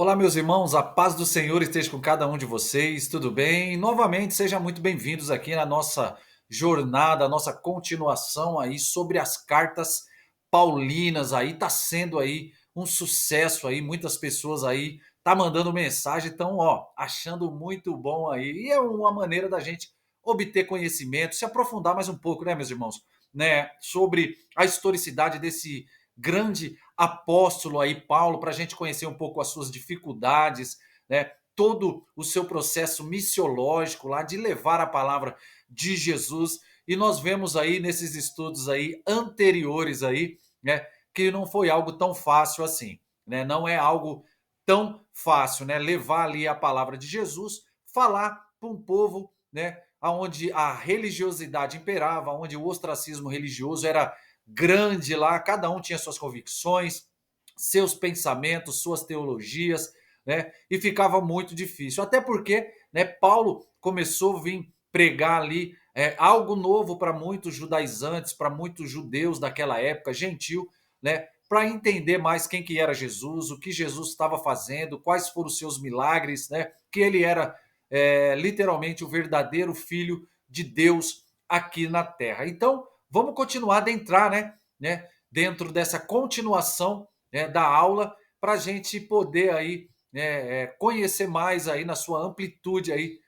Olá, meus irmãos, a paz do Senhor esteja com cada um de vocês, tudo bem? Novamente, sejam muito bem-vindos aqui na nossa jornada, nossa continuação aí sobre as cartas paulinas aí, tá sendo aí um sucesso aí, muitas pessoas aí tá mandando mensagem, estão, ó, achando muito bom aí. E é uma maneira da gente obter conhecimento, se aprofundar mais um pouco, né, meus irmãos, né, sobre a historicidade desse grande apóstolo aí, Paulo, para a gente conhecer um pouco as suas dificuldades, né? Todo o seu processo missiológico lá de levar a palavra de Jesus. E nós vemos aí nesses estudos aí anteriores aí, né, que não foi algo tão fácil assim, né? Não é algo tão fácil, né? Levar ali a palavra de Jesus, falar para um povo, né, aonde a religiosidade imperava, onde o ostracismo religioso era grande lá, cada um tinha suas convicções, seus pensamentos, suas teologias, né? E ficava muito difícil. Até porque, né, Paulo começou a vir pregar ali algo novo para muitos judaizantes, para muitos judeus daquela época, gentil, né? Para entender mais quem que era Jesus, o que Jesus estava fazendo, quais foram os seus milagres, né? Que ele era literalmente o verdadeiro filho de Deus aqui na Terra. Então, vamos continuar a adentrar, dentro dessa continuação, né, da aula para a gente poder aí conhecer mais aí na sua amplitude aí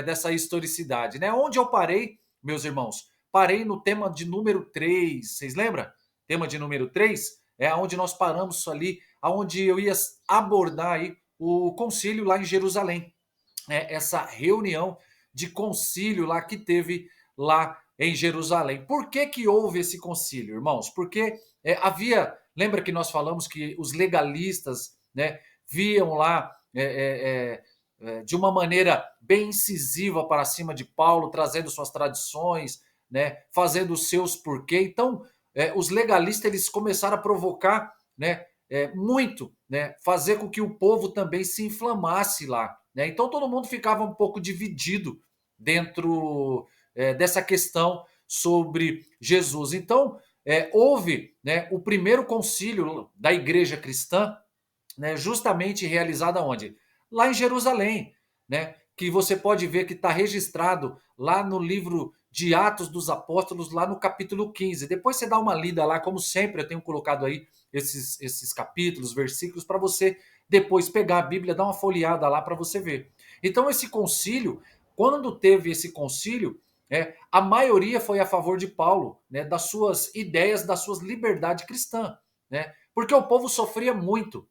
dessa historicidade, né? Onde eu parei, meus irmãos, parei no tema de número 3. Vocês lembram? Tema de número 3 é onde nós paramos ali, aonde eu ia abordar aí o concílio lá em Jerusalém, essa reunião de concílio lá que teve lá em Jerusalém. Por que que houve esse concílio, irmãos? Porque havia, lembra que nós falamos que os legalistas, né, viam lá de uma maneira bem incisiva para cima de Paulo, trazendo suas tradições, né, fazendo os seus porquê. Então, os legalistas eles começaram a provocar, né, muito, né, fazer com que o povo também se inflamasse lá, né? Então todo mundo ficava um pouco dividido dentro dessa questão sobre Jesus. Então houve, né, o primeiro concílio da igreja cristã, né, justamente realizado aonde? Lá em Jerusalém, né? Que você pode ver que está registrado lá no livro de Atos dos Apóstolos, lá no capítulo 15. Depois você dá uma lida lá, como sempre, eu tenho colocado aí esses capítulos, versículos, para você depois pegar a Bíblia, dar uma folheada lá para você ver. Então, esse concílio, quando teve esse concílio, a maioria foi a favor de Paulo, né, das suas ideias, das suas liberdades cristãs, né? Porque o povo sofria muito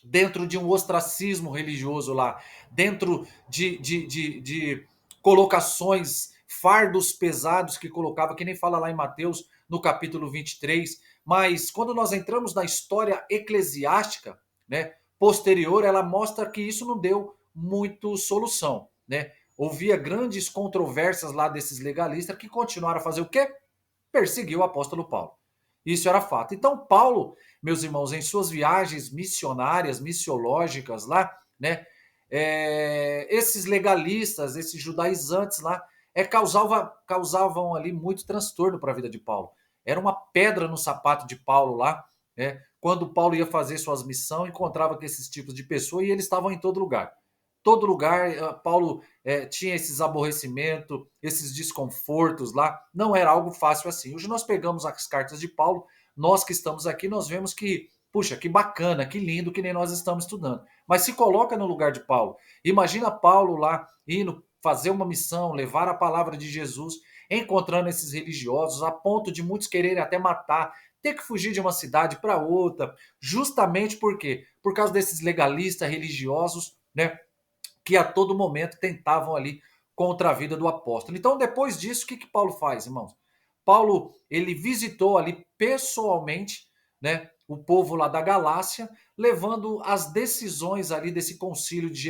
dentro de um ostracismo religioso lá, dentro de colocações, fardos pesados que colocava, que nem fala lá em Mateus, no capítulo 23. Mas quando nós entramos na história eclesiástica, né, posterior, ela mostra que isso não deu muito solução, né? Havia grandes controvérsias lá desses legalistas que continuaram a fazer o quê? Perseguiu o apóstolo Paulo. Isso era fato. Então, Paulo, meus irmãos, em suas viagens missionárias, missiológicas lá, né, esses legalistas, esses judaizantes lá, causavam ali muito transtorno para a vida de Paulo. Era uma pedra no sapato de Paulo lá, né? Quando Paulo ia fazer suas missões, encontrava com esses tipos de pessoas e eles estavam em todo lugar. Todo lugar, Paulo tinha esses aborrecimentos, esses desconfortos lá. Não era algo fácil assim. Hoje nós pegamos as cartas de Paulo, nós que estamos aqui, nós vemos que, puxa, que bacana, que lindo, que nem nós estamos estudando. Mas se coloca no lugar de Paulo. Imagina Paulo lá indo fazer uma missão, levar a palavra de Jesus, encontrando esses religiosos, a ponto de muitos quererem até matar, ter que fugir de uma cidade para outra, justamente por quê? Por causa desses legalistas religiosos, né? Que a todo momento tentavam ali contra a vida do apóstolo. Então, depois disso, o que Paulo faz, irmãos? Paulo, ele visitou ali pessoalmente, né, o povo lá da Galácia, levando as decisões ali desse concílio de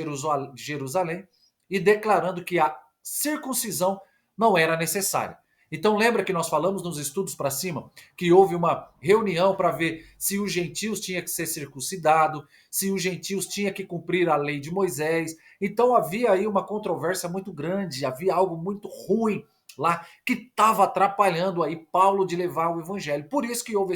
Jerusalém e declarando que a circuncisão não era necessária. Então lembra que nós falamos nos estudos para cima que houve uma reunião para ver se os gentios tinham que ser circuncidados, se os gentios tinham que cumprir a lei de Moisés. Então havia aí uma controvérsia muito grande, havia algo muito ruim lá que estava atrapalhando aí Paulo de levar o evangelho. Por isso que houve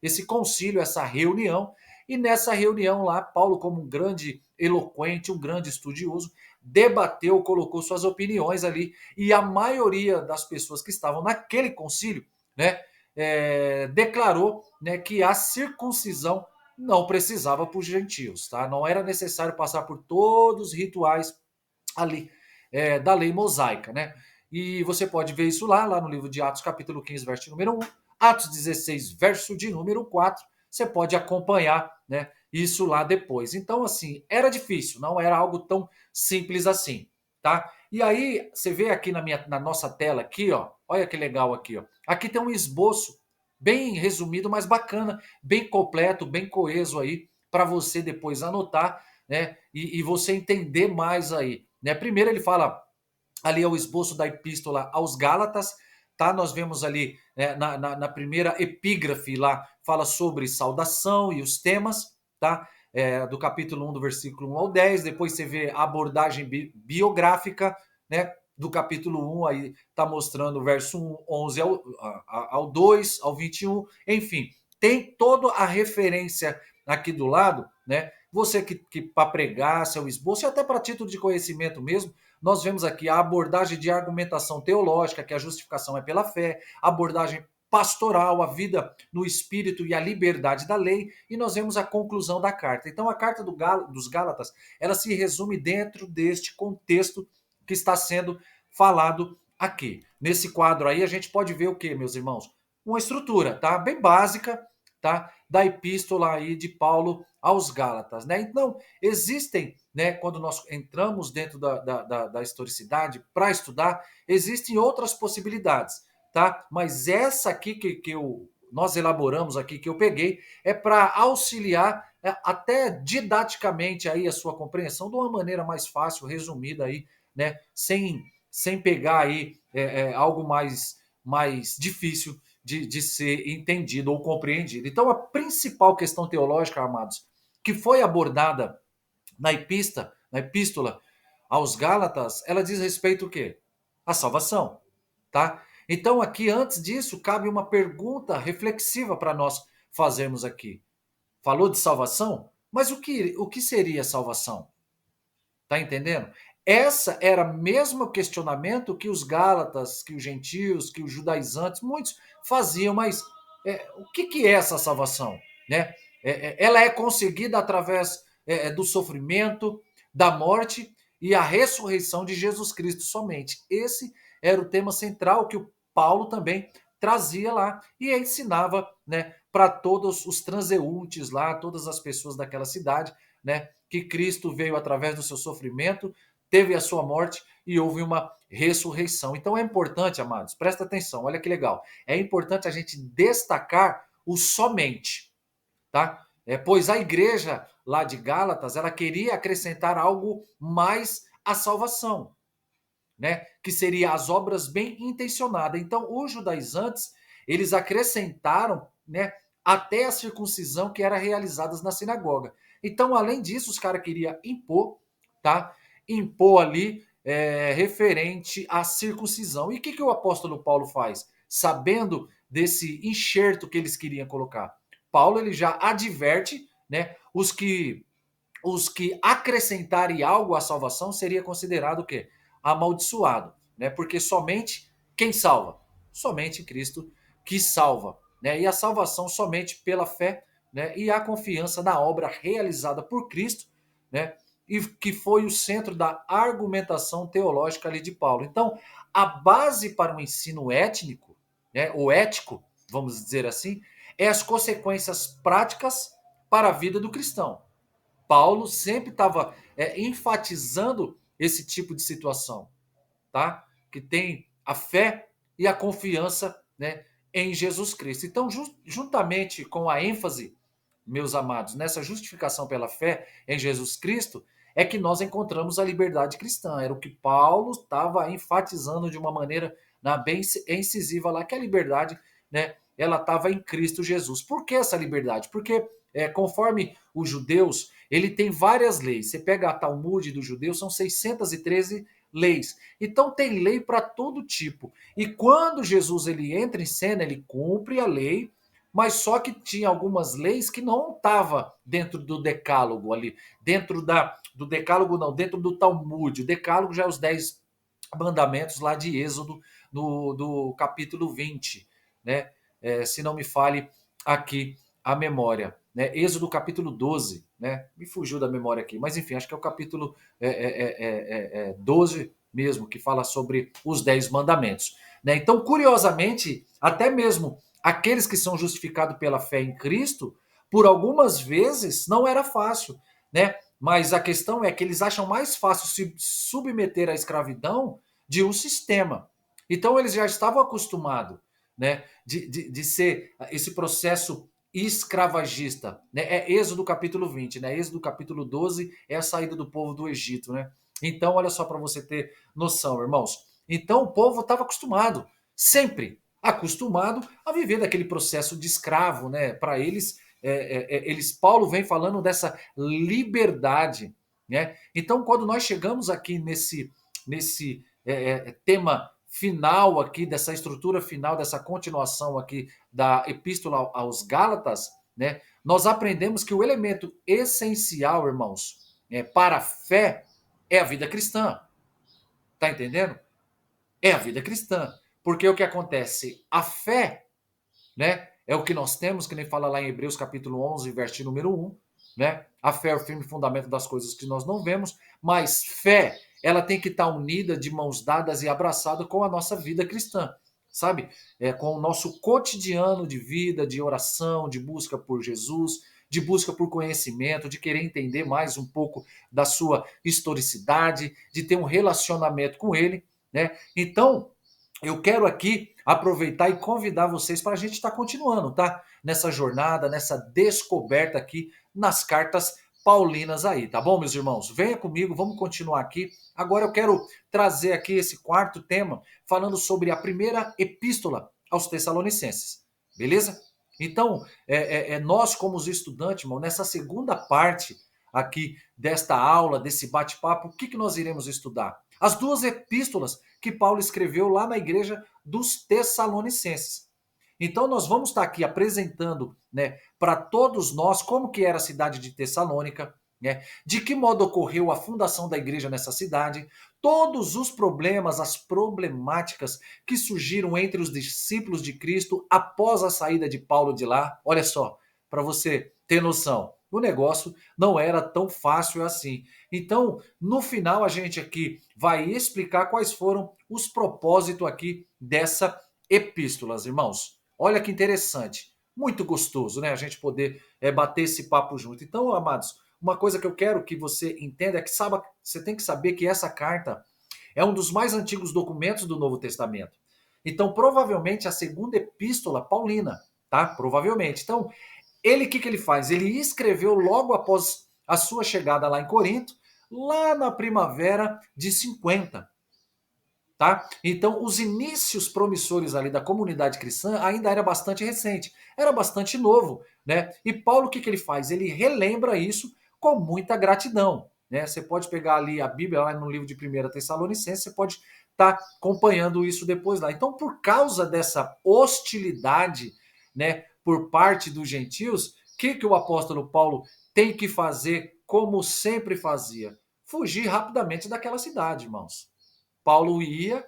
esse concílio, essa reunião, E nessa reunião lá, Paulo, como um grande eloquente, um grande estudioso, debateu, colocou suas opiniões ali, e a maioria das pessoas que estavam naquele concílio, né, declarou, né, que a circuncisão não precisava para os gentios, tá? Não era necessário passar por todos os rituais ali da lei mosaica, né? E você pode ver isso lá no livro de Atos, capítulo 15, verso número 1, Atos 16, verso de número 4. Você pode acompanhar, né, isso lá depois. Então, assim, era difícil, não era algo tão simples assim, tá? E aí, você vê aqui na nossa tela aqui, ó, olha que legal aqui, ó. Aqui tem um esboço bem resumido, mas bacana, bem completo, bem coeso aí, para você depois anotar, né, e você entender mais aí, né? Primeiro ele fala, ali é o esboço da epístola aos Gálatas, tá? Nós vemos ali na primeira epígrafe lá, fala sobre saudação e os temas, tá? Do capítulo 1, do versículo 1 ao 10. Depois você vê a abordagem biográfica, né? Do capítulo 1, aí tá mostrando o verso 1, 11 ao 2, ao 21. Enfim, tem toda a referência aqui do lado, né? Você que para pregar seu esboço, e até para título de conhecimento mesmo, nós vemos aqui a abordagem de argumentação teológica, que a justificação é pela fé, a abordagem pastoral, a vida no espírito e a liberdade da lei, e nós vemos a conclusão da carta. Então, a carta dos Gálatas, ela se resume dentro deste contexto que está sendo falado aqui. Nesse quadro aí, a gente pode ver o que, meus irmãos? Uma estrutura, tá? Bem básica, tá? Da epístola aí de Paulo aos Gálatas, né? Então, existem, né, quando nós entramos dentro da historicidade para estudar, existem outras possibilidades, tá? Mas essa aqui nós elaboramos aqui, que eu peguei, é para auxiliar até didaticamente aí a sua compreensão de uma maneira mais fácil, resumida aí, né? Sem pegar aí algo mais difícil de ser entendido ou compreendido. Então, a principal questão teológica, amados, que foi abordada na epístola aos Gálatas, ela diz respeito ao quê? À salvação, tá? Então, aqui, antes disso, cabe uma pergunta reflexiva para nós fazermos aqui. Falou de salvação? Mas o que seria salvação? Tá entendendo? Essa era o mesmo questionamento que os Gálatas, que os gentios, que os judaizantes, muitos faziam, mas o que é essa salvação? Né? Ela é conseguida através do sofrimento, da morte e a ressurreição de Jesus Cristo somente. Esse era o tema central que o Paulo também trazia lá e ensinava, né, para todos os transeuntes lá, todas as pessoas daquela cidade, né, que Cristo veio através do seu sofrimento, teve a sua morte e houve uma ressurreição. Então é importante, amados, presta atenção, olha que legal. É importante a gente destacar o somente, tá? Pois a igreja lá de Gálatas, ela queria acrescentar algo mais à salvação, né? Que seria as obras bem intencionadas. Então, os judaizantes, eles acrescentaram, né, até a circuncisão que era realizada na sinagoga. Então, além disso, os caras queriam impor, tá? Impor ali referente à circuncisão. E o que o apóstolo Paulo faz? Sabendo desse enxerto que eles queriam colocar. Paulo ele já adverte, né, os que acrescentarem algo à salvação seria considerado o quê? Amaldiçoado, né? Porque somente quem salva? Somente Cristo que salva, né? E a salvação somente pela fé, né? E a confiança na obra realizada por Cristo, né? E que foi o centro da argumentação teológica ali de Paulo. Então, a base para o ensino étnico, né? Ou ético, vamos dizer assim, é as consequências práticas para a vida do cristão. Paulo sempre estava enfatizando esse tipo de situação, tá? Que tem a fé e a confiança, né, em Jesus Cristo. Então, juntamente com a ênfase, meus amados, nessa justificação pela fé em Jesus Cristo, é que nós encontramos a liberdade cristã. Era o que Paulo estava enfatizando de uma maneira bem incisiva lá, que a liberdade, né, ela estava em Cristo Jesus. Por que essa liberdade? Porque, conforme os judeus, ele tem várias leis. Você pega a Talmud dos judeus, são 613 leis. Então tem lei para todo tipo. E quando Jesus ele entra em cena, ele cumpre a lei, mas só que tinha algumas leis que não estavam dentro do decálogo ali, dentro do decálogo não, dentro do Talmud. O decálogo já é os 10 mandamentos lá de Êxodo, do capítulo 20, né? Se não me falhe aqui a memória. Né? Êxodo capítulo 12, né? Me fugiu da memória aqui, mas enfim, acho que é o capítulo 12 mesmo, que fala sobre os 10 mandamentos. Né? Então, curiosamente, até mesmo aqueles que são justificados pela fé em Cristo, por algumas vezes não era fácil, né? Mas a questão é que eles acham mais fácil se submeter à escravidão de um sistema. Então eles já estavam acostumados, né, de ser esse processo escravagista. Né? É Êxodo capítulo 20, né? Êxodo capítulo 12 é a saída do povo do Egito. Né? Então, olha só para você ter noção, irmãos. Então o povo estava acostumado, sempre acostumado a viver daquele processo de escravo. Né? Para eles, Paulo vem falando dessa liberdade. Né? Então, quando nós chegamos aqui nesse tema final aqui, dessa estrutura final, dessa continuação aqui da Epístola aos Gálatas, né, nós aprendemos que o elemento essencial, irmãos, para a fé é a vida cristã. Tá entendendo? É a vida cristã. Porque o que acontece? A fé, né, é o que nós temos, que nem fala lá em Hebreus capítulo 11, verso número 1, né? A fé é o firme fundamento das coisas que nós não vemos, mas fé, ela tem que estar unida, de mãos dadas e abraçada com a nossa vida cristã, sabe? Com o nosso cotidiano de vida, de oração, de busca por Jesus, de busca por conhecimento, de querer entender mais um pouco da sua historicidade, de ter um relacionamento com ele, né? Então, eu quero aqui aproveitar e convidar vocês para a gente estar continuando, tá? Nessa jornada, nessa descoberta aqui nas cartas paulinas aí, tá bom, meus irmãos? Venha comigo, vamos continuar aqui. Agora eu quero trazer aqui esse quarto tema, falando sobre a primeira epístola aos Tessalonicenses, beleza? Então, nós, como os estudantes, irmão, nessa segunda parte aqui desta aula, desse bate-papo, o que nós iremos estudar? As duas epístolas que Paulo escreveu lá na igreja dos Tessalonicenses. Então nós vamos estar aqui apresentando, né, para todos nós como que era a cidade de Tessalônica, né, de que modo ocorreu a fundação da igreja nessa cidade, todos os problemas, as problemáticas que surgiram entre os discípulos de Cristo após a saída de Paulo de lá. Olha só, para você ter noção, o negócio não era tão fácil assim. Então, no final, a gente aqui vai explicar quais foram os propósitos aqui dessa epístolas, irmãos. Olha que interessante. Muito gostoso, né? A gente poder bater esse papo junto. Então, amados, uma coisa que eu quero que você entenda é que você tem que saber que essa carta é um dos mais antigos documentos do Novo Testamento. Então, provavelmente a segunda epístola paulina, tá? Provavelmente. Então, ele, o que ele faz? Ele escreveu logo após a sua chegada lá em Corinto, lá na primavera de 50. Tá? Então, os inícios promissores ali da comunidade cristã ainda era bastante recente, era bastante novo, né? E Paulo, o que ele faz? Ele relembra isso com muita gratidão, né? Você pode pegar ali a Bíblia, lá no livro de 1 Tessalonicenses, você pode estar acompanhando isso depois lá. Então, por causa dessa hostilidade, né, por parte dos gentios, o que o apóstolo Paulo tem que fazer como sempre fazia? Fugir rapidamente daquela cidade, irmãos. Paulo ia,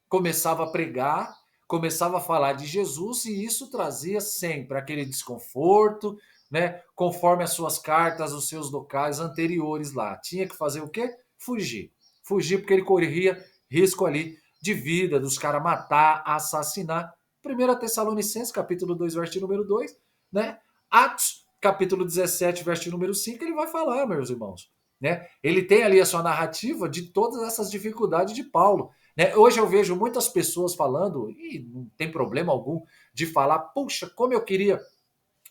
começava a pregar, começava a falar de Jesus e isso trazia sempre aquele desconforto, né? Conforme as suas cartas, os seus locais anteriores lá. Tinha que fazer o quê? Fugir. Fugir porque ele corria risco ali de vida, dos caras matar, assassinar. 1 Tessalonicenses, capítulo 2, verso número 2, né? Atos, capítulo 17, verso número 5, ele vai falar, meus irmãos. Né? Ele tem ali a sua narrativa de todas essas dificuldades de Paulo. Né? Hoje eu vejo muitas pessoas falando, e não tem problema algum de falar, puxa, como eu queria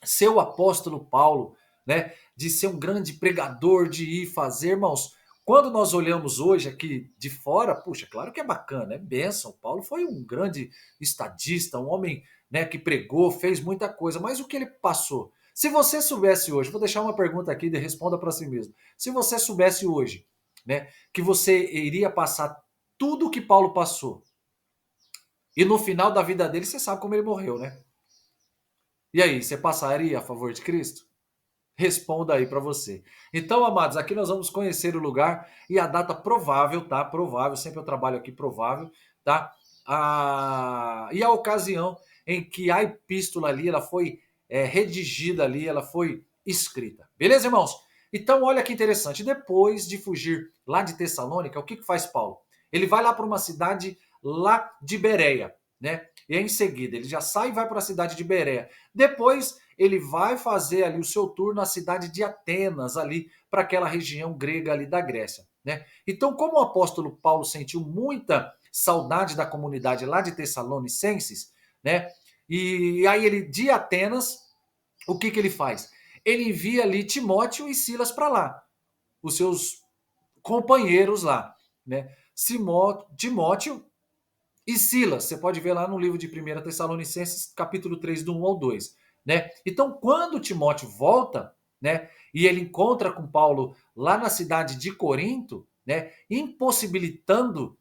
ser o apóstolo Paulo, né? De ser um grande pregador, de ir fazer, irmãos. Quando nós olhamos hoje aqui de fora, puxa, claro que é bacana, é bênção. Paulo foi um grande estadista, um homem, né, que pregou, fez muita coisa, mas o que ele passou? Se você soubesse hoje, vou deixar uma pergunta aqui e responda para si mesmo. Se você soubesse hoje, né, que você iria passar tudo o que Paulo passou, e no final da vida dele, você sabe como ele morreu, né? E aí, você passaria a favor de Cristo? Responda aí para você. Então, amados, aqui nós vamos conhecer o lugar e a data provável, tá? Provável, sempre eu trabalho aqui provável, tá? E a ocasião em que a epístola ali, ela foi redigida ali, ela foi escrita. Beleza, irmãos? Então, olha que interessante. Depois de fugir lá de Tessalônica, o que faz Paulo? Ele vai lá para uma cidade lá de Bereia, né? E em seguida, ele já sai e vai para a cidade de Bereia. Depois, ele vai fazer ali o seu tour na cidade de Atenas, ali para aquela região grega ali da Grécia, né? Então, como o apóstolo Paulo sentiu muita saudade da comunidade lá de Tessalonicenses, né? E aí ele de Atenas, o que ele faz? Ele envia ali Timóteo e Silas para lá, os seus companheiros lá, né? Timóteo e Silas, você pode ver lá no livro de 1 Tessalonicenses, capítulo 3, do 1 ao 2. Né? Então, quando Timóteo volta, né, e ele encontra com Paulo lá na cidade de Corinto, né, impossibilitado,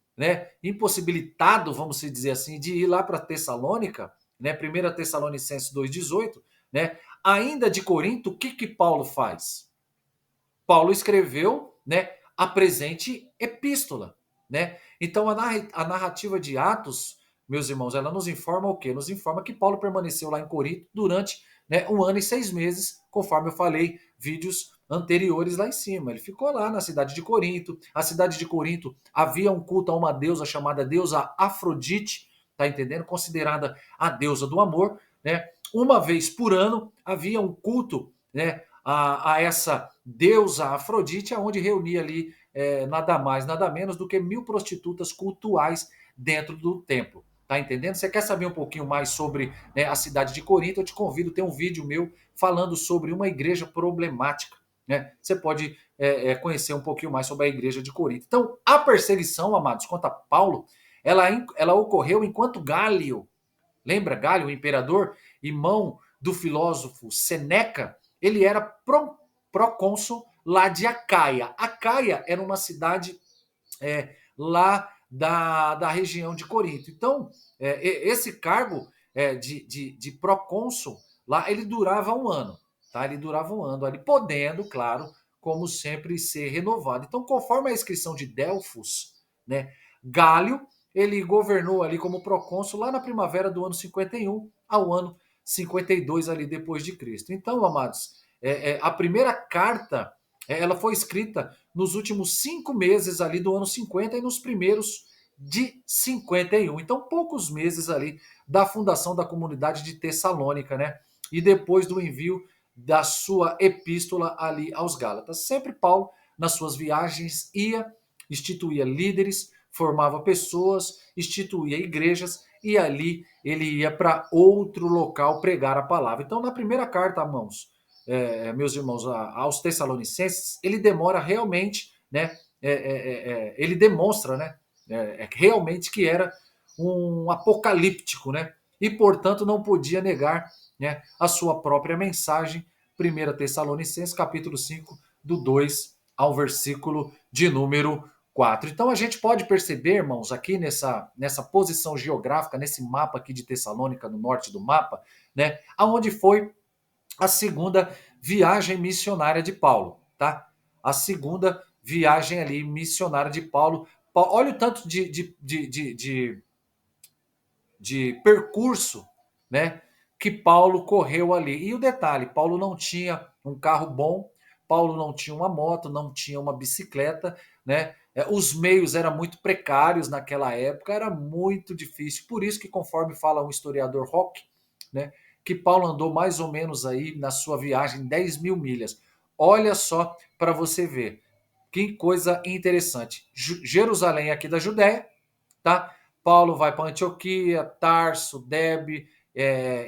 vamos dizer assim, de ir lá para Tessalônica, né, 1 Tessalonicenses 2,18, né, ainda de Corinto, o que Paulo faz? Paulo escreveu, né, a presente epístola, né? Então a narrativa de Atos, meus irmãos, ela nos informa o quê? Nos informa que Paulo permaneceu lá em Corinto durante, né, 1 ano e 6 meses, conforme eu falei, vídeos anteriores lá em cima. Ele ficou lá na cidade de Corinto. A cidade de Corinto havia um culto a uma deusa chamada deusa Afrodite, tá entendendo? Considerada a deusa do amor, né? Uma vez por ano havia um culto, né, a essa deusa Afrodite, onde reunia ali nada mais, nada menos do que 1.000 prostitutas cultuais dentro do templo. Tá entendendo? Você quer saber um pouquinho mais sobre, né, a cidade de Corinto? Eu te convido, tem um vídeo meu falando sobre uma igreja problemática. Né? Você pode conhecer um pouquinho mais sobre a igreja de Corinto. Então, a perseguição, amados, contra Paulo, ela ocorreu enquanto Gálio, lembra Gálio, o imperador, irmão do filósofo Seneca, ele era procônsul lá de Acaia. Acaia era uma cidade lá da região de Corinto. Então, esse cargo de procônsul lá, ele durava um ano. Tá? Ele durava um ano ali, podendo, claro, como sempre, ser renovado. Então, conforme a inscrição de Delfos, né, Gálio, ele governou ali como procônsul lá na primavera do ano 51 ao ano 52 ali depois de Cristo. Então, amados, a primeira carta ela foi escrita nos últimos 5 meses ali do ano 50 e nos primeiros de 51. Então, poucos meses ali da fundação da comunidade de Tessalônica, né? E depois do envio da sua epístola ali aos Gálatas. Sempre Paulo, nas suas viagens, ia, instituía líderes, formava pessoas, instituía igrejas e ali ele ia para outro local pregar a palavra. Então, na primeira carta, irmãos, meus irmãos, aos Tessalonicenses, ele demora realmente, né? Ele demonstra, né? Realmente que era um apocalíptico, né? E portanto não podia negar, né, a sua própria mensagem. 1 Tessalonicenses, capítulo 5, do 2 ao versículo de número 4. Então a gente pode perceber, irmãos, aqui nessa posição geográfica, nesse mapa aqui de Tessalônica, no norte do mapa, né, aonde foi a segunda viagem missionária de Paulo, tá? A segunda viagem ali missionária de Paulo. Olha o tanto de percurso, né, que Paulo correu ali. E o detalhe, Paulo não tinha um carro bom, Paulo não tinha uma moto, não tinha uma bicicleta, né? Os meios eram muito precários naquela época, era muito difícil. Por isso que, conforme fala um historiador Rock, né, que Paulo andou mais ou menos aí na sua viagem 10 mil milhas. Olha só para você ver. Que coisa interessante. Jerusalém aqui da Judéia, tá? Paulo vai para Antioquia, Tarso, Debe,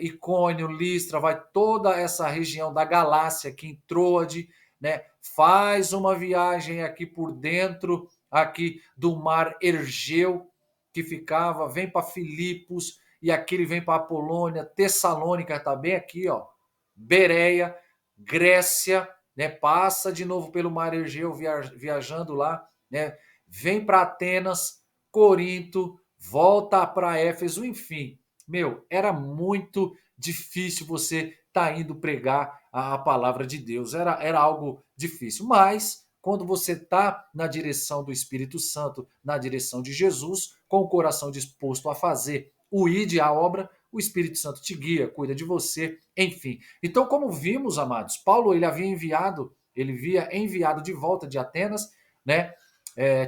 Icônio, Listra, vai toda essa região da Galácia aqui em Troade, né? Faz uma viagem aqui por dentro aqui do mar Ergeu, que ficava, vem para Filipos, e aqui ele vem para Apolônia, Tessalônica está bem aqui, ó, Bereia, Grécia, né? Passa de novo pelo mar Egeu viajando lá, né? Vem para Atenas, Corinto, volta para Éfeso, enfim. Meu, era muito difícil você estar indo pregar a palavra de Deus. Era algo difícil. Mas, quando você está na direção do Espírito Santo, na direção de Jesus, com o coração disposto a fazer o ide, a obra, o Espírito Santo te guia, cuida de você, enfim. Então, como vimos, amados, Paulo ele havia enviado de volta de Atenas, né,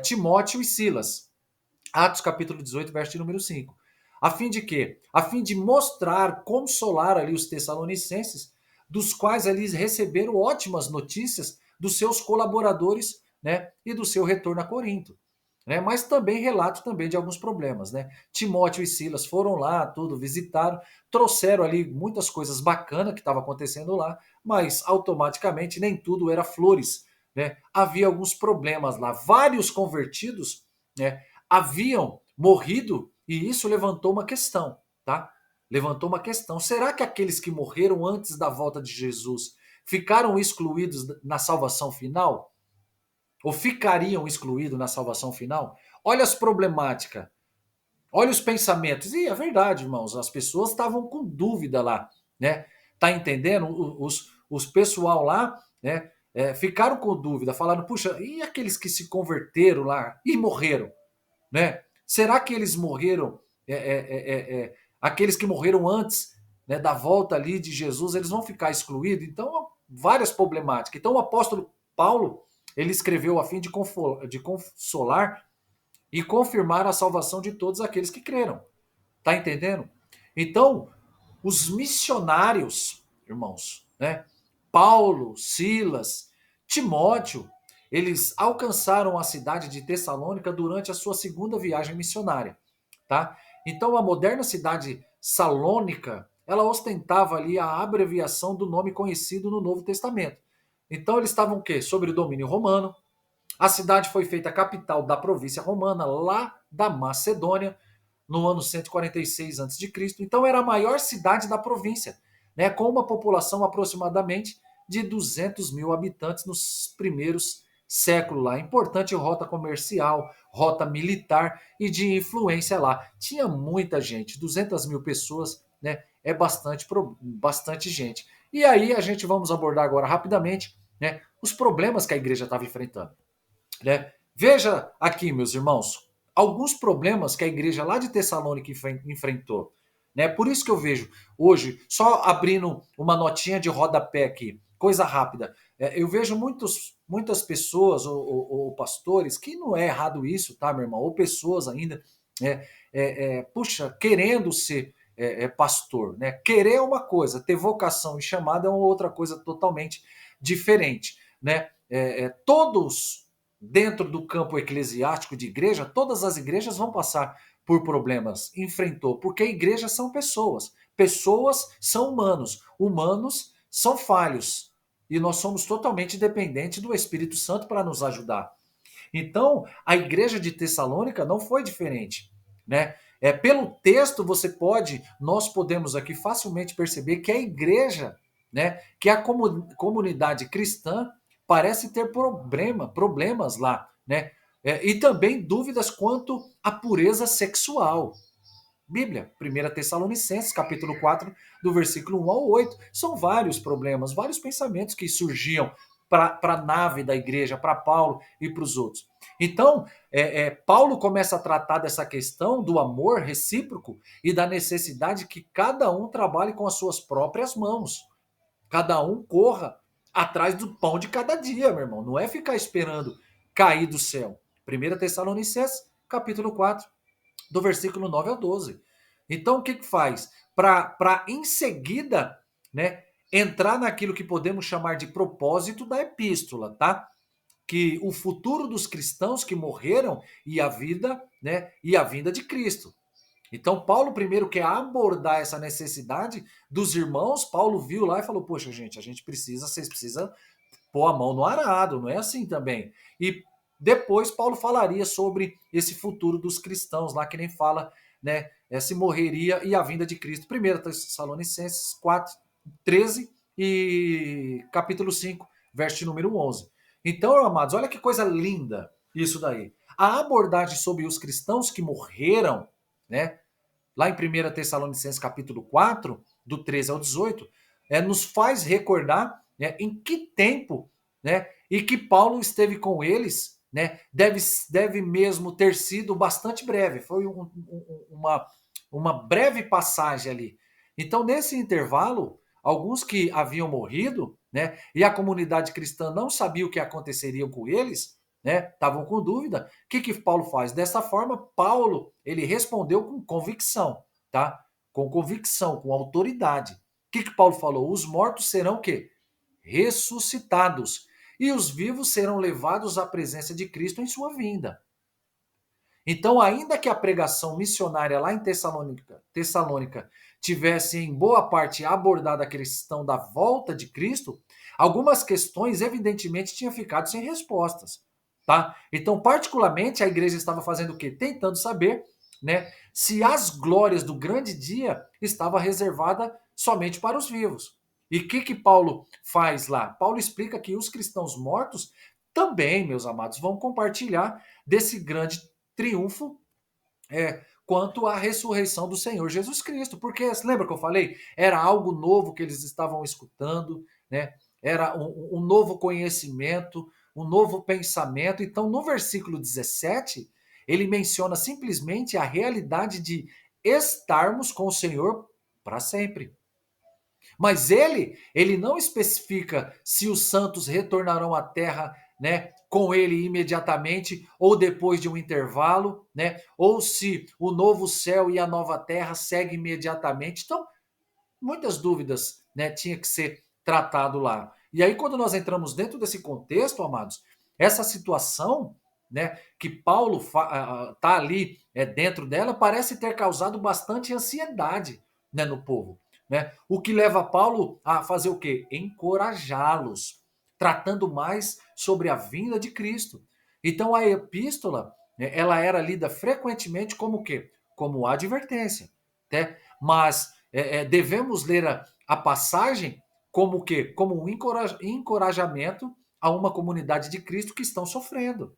Timóteo e Silas. Atos capítulo 18, verso de número 5. A fim de quê? A fim de mostrar, consolar ali os tessalonicenses, dos quais ali receberam ótimas notícias dos seus colaboradores, né, e do seu retorno a Corinto. Né, mas também relato também de alguns problemas, né? Timóteo e Silas foram lá, tudo, visitaram, trouxeram ali muitas coisas bacanas que estavam acontecendo lá, mas automaticamente nem tudo era flores, né? Havia alguns problemas lá, vários convertidos, né, haviam morrido e isso levantou uma questão, tá? Levantou uma questão. Será que aqueles que morreram antes da volta de Jesus ficaram excluídos na salvação final? Ou ficariam excluídos na salvação final? Olha as problemáticas, olha os pensamentos. E é verdade, irmãos, as pessoas estavam com dúvida lá, né? Tá entendendo? Os pessoal lá, né, ficaram com dúvida, falaram, puxa, e aqueles que se converteram lá e morreram? Né? Será que eles morreram? Aqueles que morreram antes, né, da volta ali de Jesus, eles vão ficar excluídos? Então, várias problemáticas. Então, o apóstolo Paulo ele escreveu a fim de consolar e confirmar a salvação de todos aqueles que creram. Tá entendendo? Então, os missionários, irmãos, né? Paulo, Silas, Timóteo, eles alcançaram a cidade de Tessalônica durante a sua segunda viagem missionária, tá? Então a moderna cidade Salônica, ela ostentava ali a abreviação do nome conhecido no Novo Testamento. Então eles estavam o quê? Sob o domínio romano. A cidade foi feita capital da província romana, lá da Macedônia, no ano 146 a.C. Então era a maior cidade da província, né, com uma população aproximadamente de 200 mil habitantes nos primeiros séculos lá. Importante rota comercial, rota militar e de influência lá. Tinha muita gente, 200 mil pessoas, né, é bastante gente. E aí a gente vamos abordar agora rapidamente, né, os problemas que a igreja estava enfrentando. Né? Veja aqui, meus irmãos, alguns problemas que a igreja lá de Tessalônica enfrentou. Né? Por isso que eu vejo hoje, só abrindo uma notinha de rodapé aqui, coisa rápida, eu vejo muitas pessoas ou pastores, que não é errado isso, tá, meu irmão? Ou pessoas ainda, puxa, querendo ser pastor. Né? Querer é uma coisa, ter vocação e chamada é uma outra coisa totalmente diferente. Né? Todos dentro do campo eclesiástico de igreja, todas as igrejas vão passar por problemas, enfrentou, porque igrejas são pessoas, pessoas são humanos, humanos são falhos, e nós somos totalmente dependentes do Espírito Santo para nos ajudar. Então, a igreja de Tessalônica não foi diferente, né? Pelo texto nós podemos aqui facilmente perceber que a igreja, né, que a comunidade cristã parece ter problemas lá, né? E também dúvidas quanto à pureza sexual. Bíblia, 1 Tessalonicenses, capítulo 4, do versículo 1 ao 8. São vários problemas, vários pensamentos que surgiam para a nave da igreja, para Paulo e para os outros. Então, Paulo começa a tratar dessa questão do amor recíproco e da necessidade que cada um trabalhe com as suas próprias mãos. Cada um corra atrás do pão de cada dia, meu irmão. Não é ficar esperando cair do céu. 1 Tessalonicenses, capítulo 4, do versículo 9 ao 12. Então, o que faz? Para em seguida, né, entrar naquilo que podemos chamar de propósito da epístola, tá? Que o futuro dos cristãos que morreram e a vida, né, e a vinda de Cristo. Então, Paulo primeiro quer abordar essa necessidade dos irmãos. Paulo viu lá e falou: poxa, gente, vocês precisam pôr a mão no arado, não é assim também. E depois Paulo falaria sobre esse futuro dos cristãos, lá que nem fala, né, se morreria e a vinda de Cristo. 1 Tessalonicenses 4, 13 e capítulo 5, verso número 11. Então, amados, olha que coisa linda isso daí. A abordagem sobre os cristãos que morreram, né, lá em 1 Tessalonicenses capítulo 4, do 13 ao 18, nos faz recordar, né, em que tempo, né, e que Paulo esteve com eles, né, deve mesmo ter sido bastante breve. Foi uma breve passagem ali. Então, nesse intervalo, alguns que haviam morrido, né, e a comunidade cristã não sabia o que aconteceria com eles, né, estavam com dúvida. O que Paulo faz? Dessa forma, Paulo, ele respondeu com convicção, tá? Com convicção, com autoridade. O que Paulo falou? Os mortos serão o quê? Ressuscitados. E os vivos serão levados à presença de Cristo em sua vinda. Então, ainda que a pregação missionária lá em Tessalônica tivesse em boa parte abordado a questão da volta de Cristo, algumas questões evidentemente tinham ficado sem respostas, tá? Então, particularmente, a igreja estava fazendo o quê? Tentando saber, né, se as glórias do grande dia estava reservada somente para os vivos. E o que Paulo faz lá? Paulo explica que os cristãos mortos também, meus amados, vão compartilhar desse grande triunfo quanto à ressurreição do Senhor Jesus Cristo. Porque, lembra que eu falei? Era algo novo que eles estavam escutando, né? Era um novo conhecimento, um novo pensamento. Então, no versículo 17, ele menciona simplesmente a realidade de estarmos com o Senhor para sempre. Mas ele não especifica se os santos retornarão à terra, né, com ele imediatamente ou depois de um intervalo, né, ou se o novo céu e a nova terra seguem imediatamente. Então, muitas dúvidas, né, tinha que ser tratado lá. E aí quando nós entramos dentro desse contexto, amados, essa situação, né, que Paulo tá ali dentro dela, parece ter causado bastante ansiedade, né, no povo, né? O que leva Paulo a fazer o quê? Encorajá-los, tratando mais sobre a vinda de Cristo. Então a epístola, né, ela era lida frequentemente como o quê? Como advertência, né? Mas devemos ler a passagem como o quê? Como um encorajamento a uma comunidade de Cristo que estão sofrendo.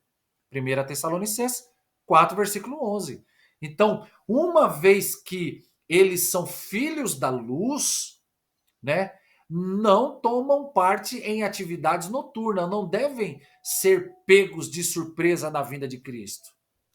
1 Tessalonicenses 4, versículo 11. Então, uma vez que eles são filhos da luz, né, não tomam parte em atividades noturnas, não devem ser pegos de surpresa na vinda de Cristo.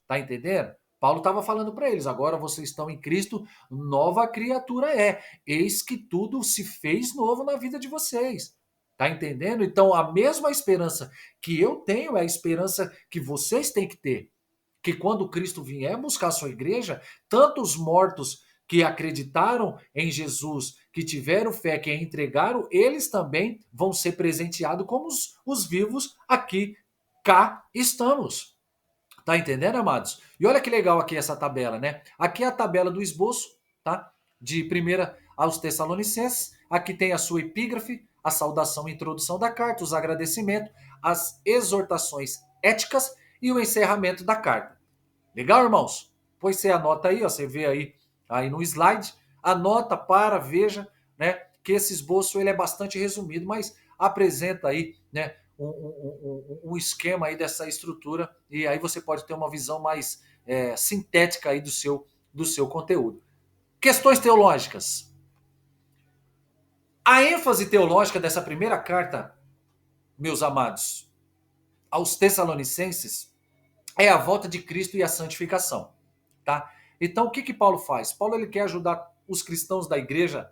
Tá entendendo? Paulo estava falando para eles: agora vocês estão em Cristo, nova criatura é. Eis que tudo se fez novo na vida de vocês. Tá entendendo? Então, a mesma esperança que eu tenho é a esperança que vocês têm que ter. Que quando Cristo vier buscar a sua igreja, tanto os mortos que acreditaram em Jesus, que tiveram fé, que a entregaram, eles também vão ser presenteados como os vivos aqui, cá estamos. Tá entendendo, amados? E olha que legal aqui essa tabela, né? Aqui é a tabela do esboço, tá? De 1 aos Tessalonicenses. Aqui tem a sua epígrafe, a saudação e introdução da carta, os agradecimentos, as exortações éticas e o encerramento da carta. Legal, irmãos? Pois você anota aí, ó, você vê aí no slide, anota, veja, né, que esse esboço ele é bastante resumido, mas apresenta aí, né, um esquema aí dessa estrutura e aí você pode ter uma visão mais sintética aí do seu conteúdo. Questões teológicas. A ênfase teológica dessa primeira carta, meus amados, aos Tessalonicenses, é a volta de Cristo e a santificação, tá? Então, o que Paulo faz? Paulo ele quer ajudar os cristãos da igreja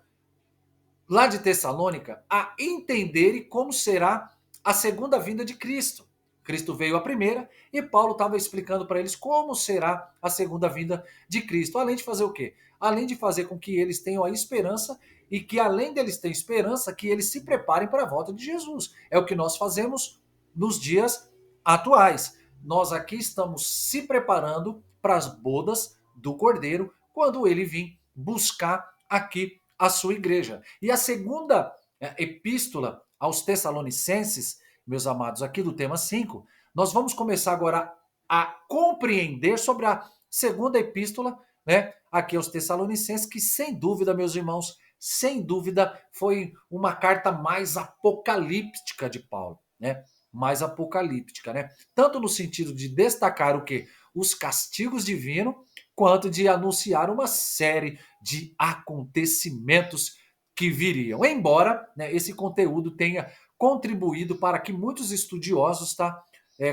lá de Tessalônica a entenderem como será a segunda vinda de Cristo. Cristo veio a primeira e Paulo estava explicando para eles como será a segunda vinda de Cristo. Além de fazer o quê? Além de fazer com que eles tenham a esperança e que, além deles terem esperança, que eles se preparem para a volta de Jesus. É o que nós fazemos nos dias atuais. Nós aqui estamos se preparando para as bodas do Cordeiro quando ele vir buscar aqui a sua igreja. E a segunda epístola aos Tessalonicenses, meus amados, aqui do tema 5, nós vamos começar agora a compreender sobre a segunda epístola, né, aqui aos Tessalonicenses, que sem dúvida, meus irmãos, sem dúvida foi uma carta mais apocalíptica de Paulo, né? Mais apocalíptica, né? Tanto no sentido de destacar o que? Os castigos divinos, quanto de anunciar uma série de acontecimentos que viriam. Embora, né, esse conteúdo tenha contribuído para que muitos estudiosos, tá,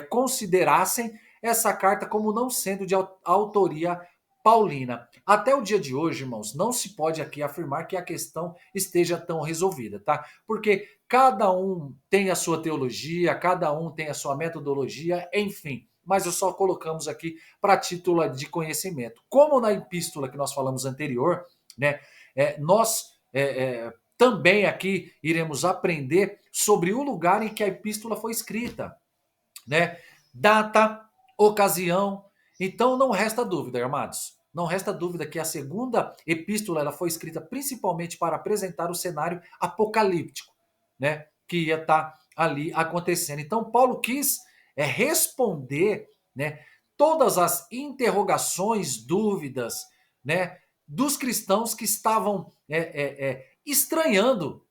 considerassem essa carta como não sendo de autoria paulina. Até o dia de hoje, irmãos, não se pode aqui afirmar que a questão esteja tão resolvida, tá? Porque cada um tem a sua teologia, cada um tem a sua metodologia, enfim. Mas eu só colocamos aqui para título de conhecimento. Como na epístola que nós falamos anterior, né? Nós também aqui iremos aprender sobre o lugar em que a epístola foi escrita, né? Data, ocasião. Então não resta dúvida, amados. Não resta dúvida que a segunda epístola ela foi escrita principalmente para apresentar o cenário apocalíptico, né? Que ia estar ali acontecendo. Então Paulo quis responder, né? Todas as interrogações, dúvidas, né? Dos cristãos que estavam estranhando,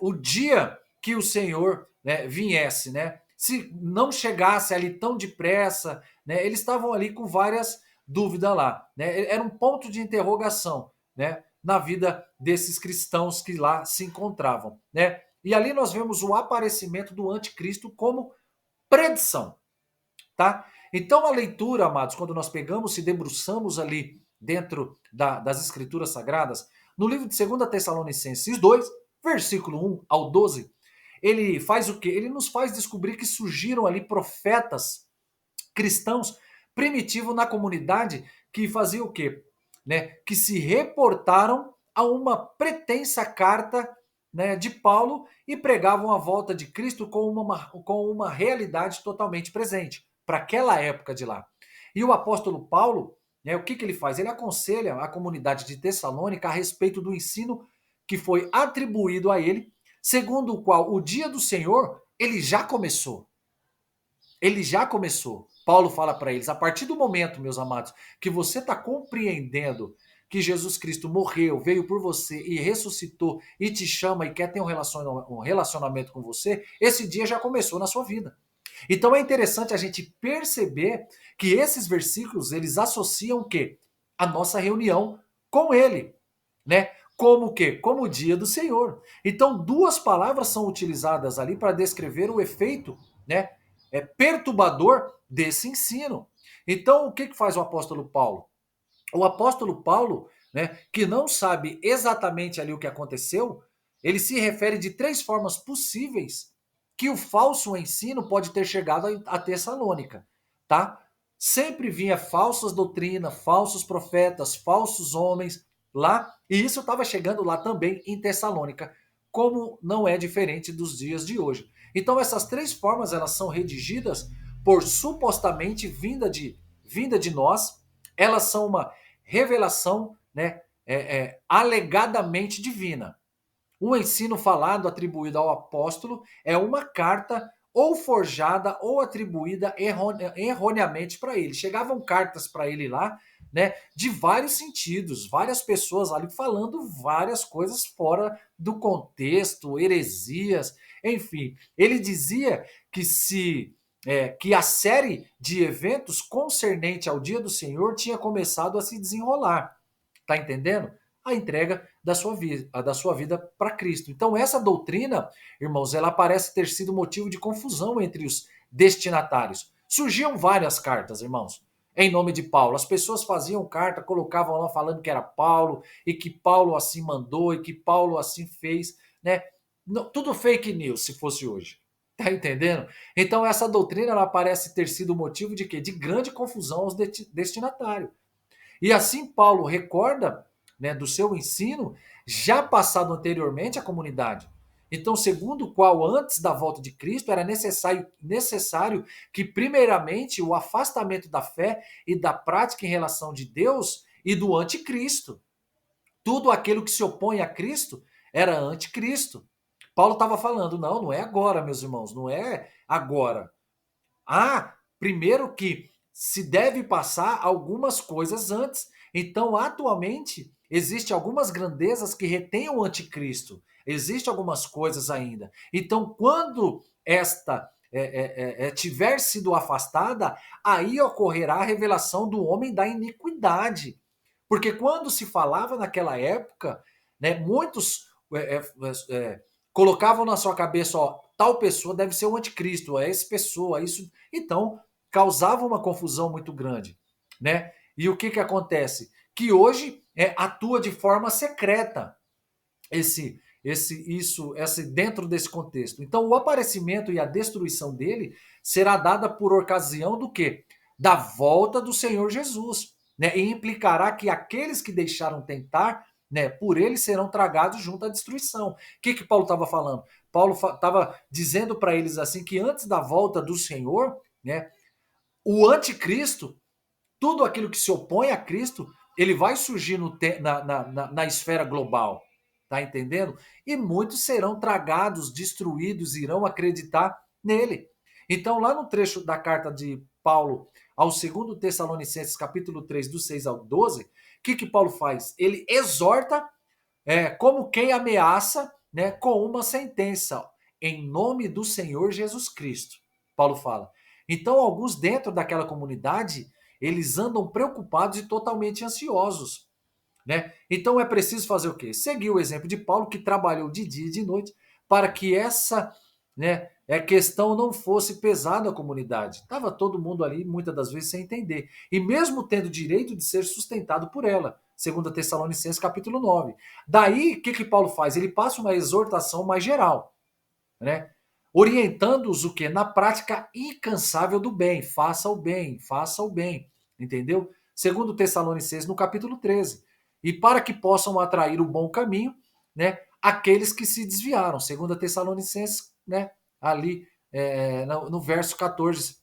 o dia que o Senhor, né, viesse, né? Se não chegasse ali tão depressa, né? Eles estavam ali com várias dúvidas lá, né? Era um ponto de interrogação, né? Na vida desses cristãos que lá se encontravam, né? E ali nós vemos o aparecimento do anticristo como predição, tá? Então a leitura, amados, quando nós pegamos, se debruçamos ali dentro das escrituras sagradas, no livro de 2 Tessalonicenses 2, versículo 1 ao 12, ele faz o quê? Ele nos faz descobrir que surgiram ali profetas cristãos primitivos na comunidade que faziam o quê? Né? Que se reportaram a uma pretensa carta, né, de Paulo e pregavam a volta de Cristo com uma realidade totalmente presente para aquela época de lá. E o apóstolo Paulo, né, o que ele faz? Ele aconselha a comunidade de Tessalônica a respeito do ensino que foi atribuído a ele, segundo o qual o dia do Senhor ele já começou. Ele já começou. Paulo fala para eles: a partir do momento, meus amados, que você está compreendendo que Jesus Cristo morreu, veio por você e ressuscitou e te chama e quer ter um relacionamento com você, esse dia já começou na sua vida. Então é interessante a gente perceber que esses versículos eles associam o quê? A nossa reunião com ele, né? Como o quê? Como o dia do Senhor. Então duas palavras são utilizadas ali para descrever o efeito, né, perturbador desse ensino. Então o que faz o apóstolo Paulo? O apóstolo Paulo, né, que não sabe exatamente ali o que aconteceu, ele se refere de três formas possíveis que o falso ensino pode ter chegado a Tessalônica, tá? Sempre vinha falsas doutrinas, falsos profetas, falsos homens lá, e isso estava chegando lá também em Tessalônica, como não é diferente dos dias de hoje. Então essas três formas elas são redigidas por supostamente vinda de nós, elas são uma revelação, né, alegadamente divina. O ensino falado atribuído ao apóstolo é uma carta ou forjada ou atribuída erroneamente para ele. Chegavam cartas para ele lá, né, de vários sentidos, várias pessoas ali falando várias coisas fora do contexto, heresias, enfim. Ele dizia que que a série de eventos concernente ao dia do Senhor tinha começado a se desenrolar. Tá entendendo? A entrega da sua vida para Cristo. Então, essa doutrina, irmãos, ela parece ter sido motivo de confusão entre os destinatários. Surgiam várias cartas, irmãos, em nome de Paulo. As pessoas faziam carta, colocavam lá falando que era Paulo, e que Paulo assim mandou, e que Paulo assim fez, né? Tudo fake news, se fosse hoje. Tá entendendo? Então, essa doutrina, ela parece ter sido motivo de quê? De grande confusão aos destinatários. E assim Paulo recorda, né, do seu ensino já passado anteriormente à comunidade. Então, segundo o qual antes da volta de Cristo era necessário que primeiramente o afastamento da fé e da prática em relação de Deus e do anticristo. Tudo aquilo que se opõe a Cristo era anticristo. Paulo estava falando, não é agora, meus irmãos, não é agora. Primeiro que se deve passar algumas coisas antes. Então, atualmente, existe algumas grandezas que retêm o anticristo. Existem algumas coisas ainda. Então, quando esta tiver sido afastada, aí ocorrerá a revelação do homem da iniquidade. Porque quando se falava naquela época, né? Muitos colocavam na sua cabeça, ó, tal pessoa deve ser o anticristo, é essa pessoa, isso. Então, causava uma confusão muito grande, né? E o que que acontece? Que hoje atua de forma secreta esse dentro desse contexto. Então, o aparecimento e a destruição dele será dada por ocasião do quê? Da volta do Senhor Jesus, né? E implicará que aqueles que deixaram tentar, né, por ele serão tragados junto à destruição. O que que Paulo estava falando? Paulo estava dizendo para eles assim que antes da volta do Senhor, né, o anticristo, tudo aquilo que se opõe a Cristo, ele vai surgir na esfera global. Tá entendendo? E muitos serão tragados, destruídos, irão acreditar nele. Então, lá no trecho da carta de Paulo ao 2 Tessalonicenses, capítulo 3, do 6 ao 12, o que, que Paulo faz? Ele exorta, como quem ameaça, né, com uma sentença, em nome do Senhor Jesus Cristo. Paulo fala. Então, alguns dentro daquela comunidade, eles andam preocupados e totalmente ansiosos, né? Então é preciso fazer o quê? Seguir o exemplo de Paulo, que trabalhou de dia e de noite para que essa, né, questão não fosse pesada à comunidade. Estava todo mundo ali, muitas das vezes, sem entender. E mesmo tendo direito de ser sustentado por ela. 2 Tessalonicenses capítulo 9. Daí, o que, que Paulo faz? Ele passa uma exortação mais geral, né? Orientando-os o quê? Na prática incansável do bem. Faça o bem, faça o bem. Entendeu? 2 Tessalonicenses, no capítulo 13. E para que possam atrair o bom caminho, né, aqueles que se desviaram. 2 Tessalonicenses, né, ali no verso 14.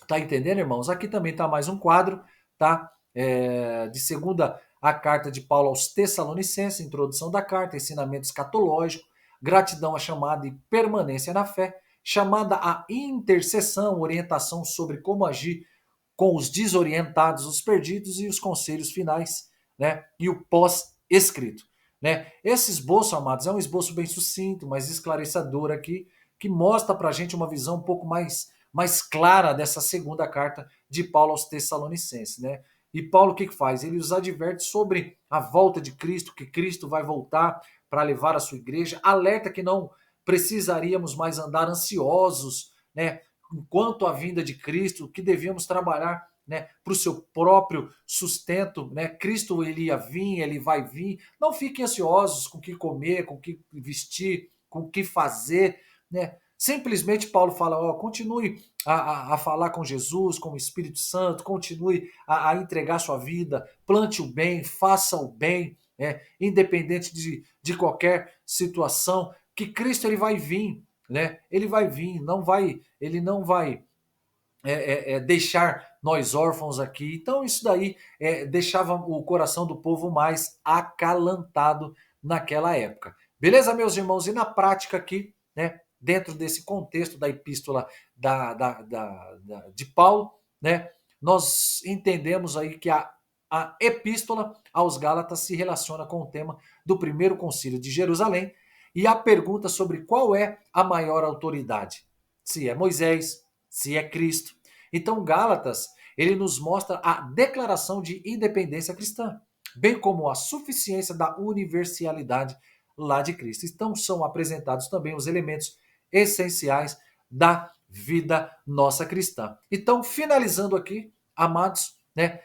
Tá entendendo, irmãos? Aqui também tá mais um quadro, tá? De segunda a carta de Paulo aos Tessalonicenses, introdução da carta, ensinamento escatológico, gratidão à chamada e permanência na fé, chamada à intercessão, orientação sobre como agir com os desorientados, os perdidos e os conselhos finais, né? E o pós-escrito, né? Esse esboço, amados, é um esboço bem sucinto, mas esclarecedor aqui, que mostra para a gente uma visão um pouco mais clara dessa segunda carta de Paulo aos Tessalonicenses, né? E Paulo o que faz? Ele os adverte sobre a volta de Cristo, que Cristo vai voltar para levar a sua igreja, alerta que não precisaríamos mais andar ansiosos, né? Enquanto a vinda de Cristo, que devíamos trabalhar, né, para o seu próprio sustento, né? Cristo ele ia vir, ele vai vir. Não fiquem ansiosos com o que comer, com o que vestir, com o que fazer, né? Simplesmente Paulo fala, ó, continue a falar com Jesus, com o Espírito Santo, continue a entregar sua vida, plante o bem, faça o bem, né? Independente de qualquer situação, que Cristo ele vai vir, né? Ele vai vir, ele não vai deixar nós órfãos aqui. Então isso daí deixava o coração do povo mais acalantado naquela época. Beleza, meus irmãos? E na prática aqui, né, dentro desse contexto da epístola de Paulo, né, nós entendemos aí que a epístola aos Gálatas se relaciona com o tema do primeiro concílio de Jerusalém e a pergunta sobre qual é a maior autoridade. Se é Moisés, se é Cristo. Então, Gálatas, ele nos mostra a declaração de independência cristã, bem como a suficiência da universalidade lá de Cristo. Então, são apresentados também os elementos essenciais da vida nossa cristã. Então, finalizando aqui, amados, né?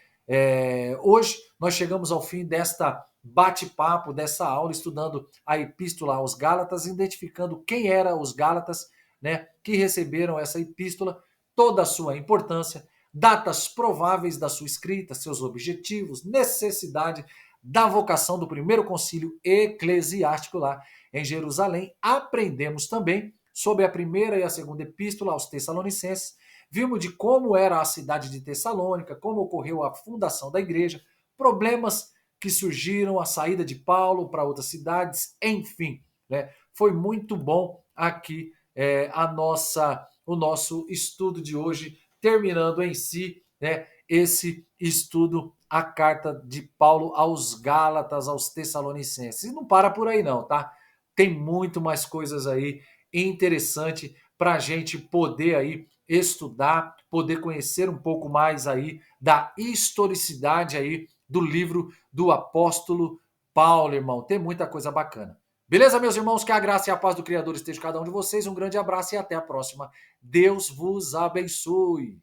Hoje nós chegamos ao fim desta bate-papo, dessa aula, estudando a epístola aos Gálatas, identificando quem eram os Gálatas, né, que receberam essa epístola, toda a sua importância, datas prováveis da sua escrita, seus objetivos, necessidade da vocação do primeiro concílio eclesiástico lá em Jerusalém. Aprendemos também sobre a primeira e a segunda epístola aos Tessalonicenses. Vimos de como era a cidade de Tessalônica, como ocorreu a fundação da igreja, problemas que surgiram, a saída de Paulo para outras cidades, enfim, né? Foi muito bom aqui o nosso estudo de hoje, terminando em si, né, esse estudo, a carta de Paulo aos Gálatas, aos Tessalonicenses. E não para por aí não, tá? Tem muito mais coisas aí interessante para a gente poder aí estudar, poder conhecer um pouco mais aí da historicidade aí do livro do apóstolo Paulo, irmão. Tem muita coisa bacana. Beleza, meus irmãos? Que a graça e a paz do Criador esteja com cada um de vocês. Um grande abraço e até a próxima. Deus vos abençoe.